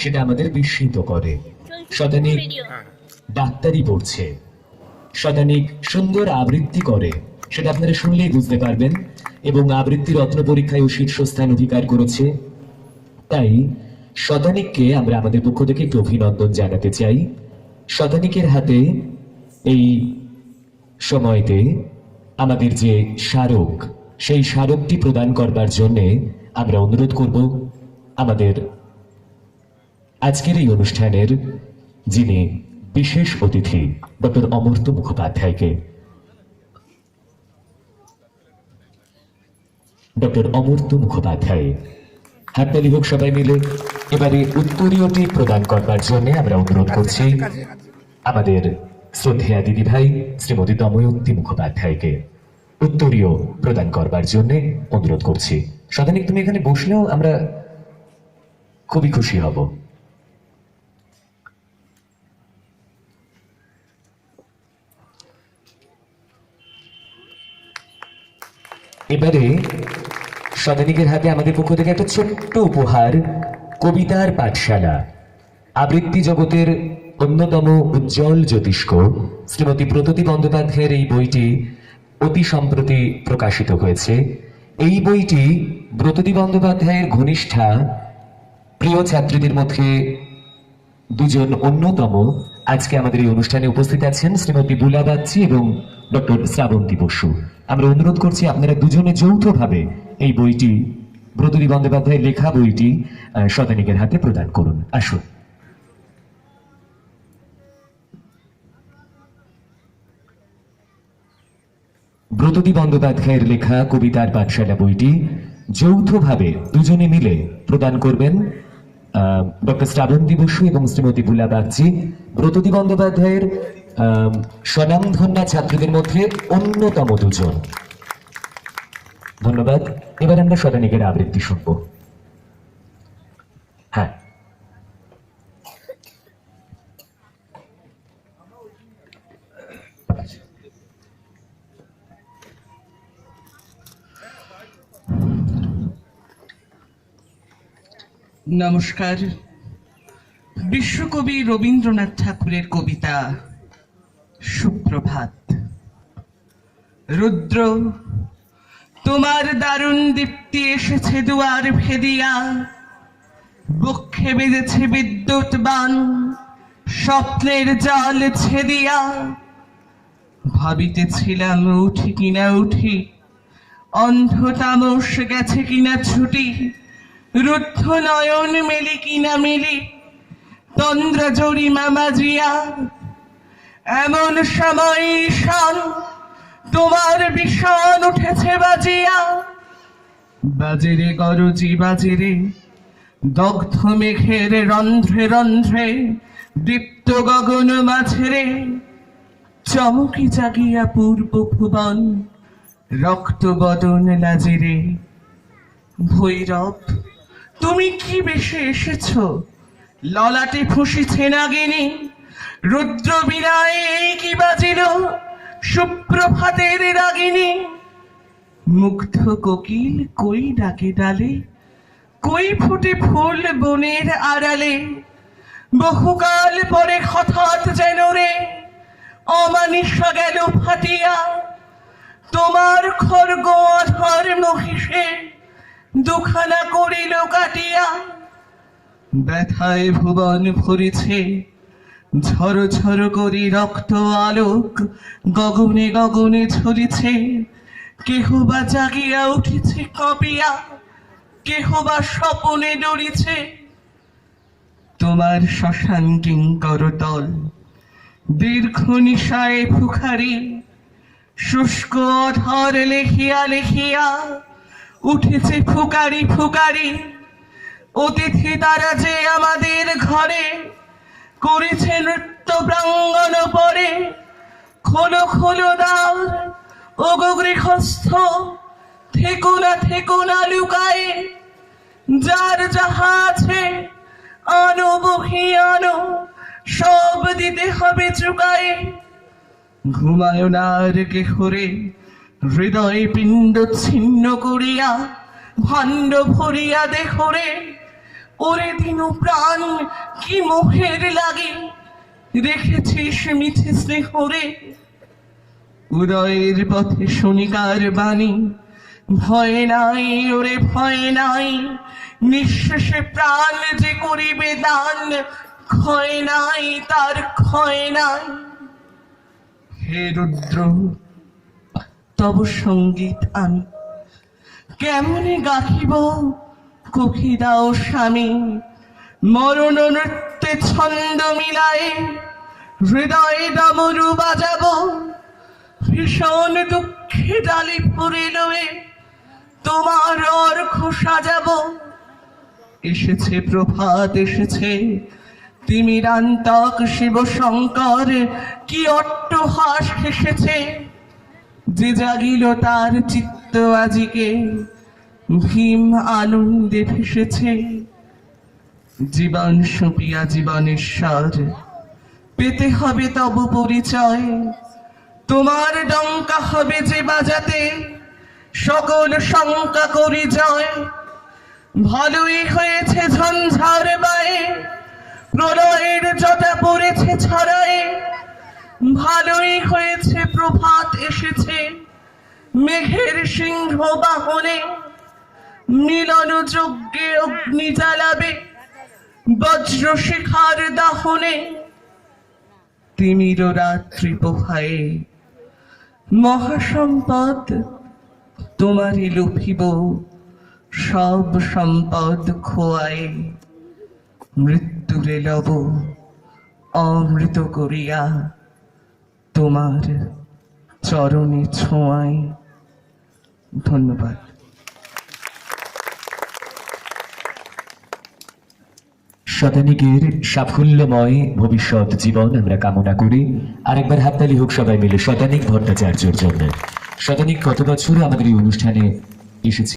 সেটা আমাদের বিস্মিত করে। শতানিক ডাক্তারি পড়ছে, শতানিক সুন্দর আবৃত্তি করে, সেটা আপনারা শুনলেই বুঝতে পারবেন, এবং আবৃত্তি রত্ন পরীক্ষায় শীর্ষস্থান অধিকার করেছে। তাই শতানিককে আমরা আমাদের পক্ষ থেকে একটু অভিনন্দন জানাতে চাই। শতানিকের হাতে এই সময়তে আমাদের যে স্মারক, সেই স্মারকটি প্রদান করবার জন্য আমরা অনুরোধ করব আমাদের আজকের এই অনুষ্ঠানের যিনি বিশেষ অতিথি ডক্টর অমর্ত্য মুখোপাধ্যায়কে। ডক্টর অমর্ত্য মুখোপাধ্যায়, হাততালি হোক সবাই মিলে। এবারে উত্তরীয়টি প্রদান করবার জন্য আমরা অনুরোধ করছি আমাদের শ্রদ্ধেয়া দিদি ভাই শ্রীমতী দময়ন্তী মুখোপাধ্যায়কে উত্তরীয় প্রদান করবার জন্য অনুরোধ করছি। শতানিক, তুমি এখানে বসলেও আমরা খুবই খুশি হব। এবারে শতানিকের হাতে আমাদের পক্ষ থেকে একটা ছোট্ট উপহার, কবিতার পাঠশালা, আবৃত্তি জগতের অন্যতম উজ্জ্বল জ্যোতিষ্ক শ্রীমতী ব্রততী বন্দ্যোপাধ্যায়ের এই বইটি অতি সম্প্রতি প্রকাশিত হয়েছে। এই বইটি ব্রততী বন্দ্যোপাধ্যায়ের ঘনিষ্ঠা প্রিয় ছাত্রীদের মধ্যে দুজন অন্যতম আজকে আমাদের এই অনুষ্ঠানে উপস্থিত আছেন, শ্রীমতী বুলা বাগচি এবং ডক্টর শ্রাবন্তী বসু। আমরা অনুরোধ করছি আপনারা দুজনে যৌথভাবে এই বইটি, ব্রততী বন্দ্যোপাধ্যায়ের লেখা বইটি শতানিকের হাতে প্রদান করুন। আসুন। ব্রততী বন্দ্যোপাধ্যায়ের লেখা কবিতার পাঠশালা বইটি যৌথভাবে দুজনে মিলে প্রদান করবেন ডক্টর শ্রাবন্তী বসু এবং শ্রীমতী বুলা বাগচি, ব্রততী বন্দ্যোপাধ্যায়ের স্বনামধন্য ছাত্রীদের মধ্যে অন্যতম দুজন। ধন্যবাদ। এবার আমরা শতানিকের আবৃত্তি শুনব। হ্যাঁ, নমস্কার। বিশ্বকবি রবীন্দ্রনাথ ঠাকুরের কবিতা সুপ্রভাত। রুদ্র, তোমার দারুণ দীপ্তি এসেছে দুয়ার ভেদিয়া, বক্ষে বেজেছে বিদ্যুৎ বাণ, স্বপ্নের জাল ছেদিয়া। ভাবিতেছিলাম উঠি কিনা উঠি, অন্ধ তামস গেছে কিনা ছুটি, রুদ্ধ নয়ন মেলি কিনা মেলি, তন্দ্র জরিমা মাজিয়া। এমন সময় ঈশান তোমার বিষাণ উঠেছে বাজিয়া। বাজেরে গরজি বাজেরে, দগ্ধ মেঘের রন্ধ্রে রন্ধ্রে, দীপ্ত গগন মাঝেরে, চমকি জাগিয়া পূর্ব ভুবন, রক্ত বদন লাজেরে। ভৈরব, তুমি কি বেশে এসেছ, ললাটে ফুঁসিছে নাগিনী। রুদ্র বিনায় এই কি বাজিল, সুপ্রভাতের রাগিনী। মুগ্ধ কোকিল কই ডাকে ডালে, কই ফুটে ফুল বনের আড়ালে। বহুকাল পরে হঠাৎ যেন রে অমানিসা গেল ফাটিয়া। তোমার খর্গ আধার মহিষে দুখানা করিল কাটিয়া। ব্যথায় ভুবন ভরিছে, ঝর ঝর করি রক্ত আলোক গগনে গগনে ঝরিছে। কেহ বা জাগিয়া উঠিছে কাঁপিয়া, কেহ বা স্বপনে ডরিছে। তোমার শ্মশান কিঙ্কর তল দীর্ঘ নিশায় ফুখারি, শুষ্ক অধর লেখিয়া লেখিয়া উঠেছে ফুকারি ফুকারি। অতিথি তারা যে আমাদের ঘরে করেছে নৃত্য প্রাঙ্গণ পরে। খোলো খোলো দ্বার ওগো গৃহস্থ, থেকো না লুকায়ে। যার যাহা আছে আনো বহি আনো, সব দিতে হবে চুকায়ে। ঘুমায় না আর কেহরে, হৃদয় পিণ্ড ছিন্ন করিয়া, ভাণ্ড ভরিয়া দেহরে। ওরে দিন প্রাণ কি মোহের লাগে, রেখেছিস মিছে স্নেহরে। উদয়ের পথে শনিকার বাণী, ভয় নাই ওরে ভয় নাই, নিঃশেষে প্রাণ যে করিবে দান, ক্ষয় নাই তার ক্ষয় নাই। হে রুদ্র তব সঙ্গীত আমি কেমনে গাহিব, কুকি দাও স্বামী। মরণ নৃত্যে ছন্দ মিলায়ে হৃদয়ে ডামরু বাজাবো, ভীষণ দুঃখে ডালি ফুরে লয়ে তোমার অর্ঘ সাজাবো। এসেছে প্রভাত এসেছে, তিমিরান্তক শিব শঙ্কর কি অট্টহাস হেসেছে। যে জাগিল তার চিত্ত আজিকে, ভীম আনন্দে ভেসেছে। জীবন সুপিয়া জীবনেশ্বর, পেতে হবে তব পরিচয়। তোমার ডঙ্কা হবে যে বাজাতে, সকল শঙ্কা করি জয়। ভালোই হয়েছে ঝঞ্ঝার বায়ে, প্রলয়ের জটা পড়েছে ছড়ায়ে। ভালোই হয়েছে প্রভাত এসেছে, মেঘের সিংহ বাহনে। মিলন যজ্ঞে অগ্নি জ্বালাবে, বজ্র শিখার দাহনে। তিমির রাত্রি পোহায়ে মহাসম্পদ তোমারই লুভিব, সব সম্পদ খোয়ায়ে। মৃত্যুরে লব অমৃত করিয়া, তোমার চরণে ছোঁয়ায়। ধন্যবাদ। শতানিকের সাফল্যময় ভবিষ্যৎ জীবন আমরা কামনা করি। আরেকবার হাততালি হোক সবাই মিলে শতানিক ভট্টাচার্যের জন্য। শতানিক গত বছর আমাদের এই অনুষ্ঠানে এসেছে।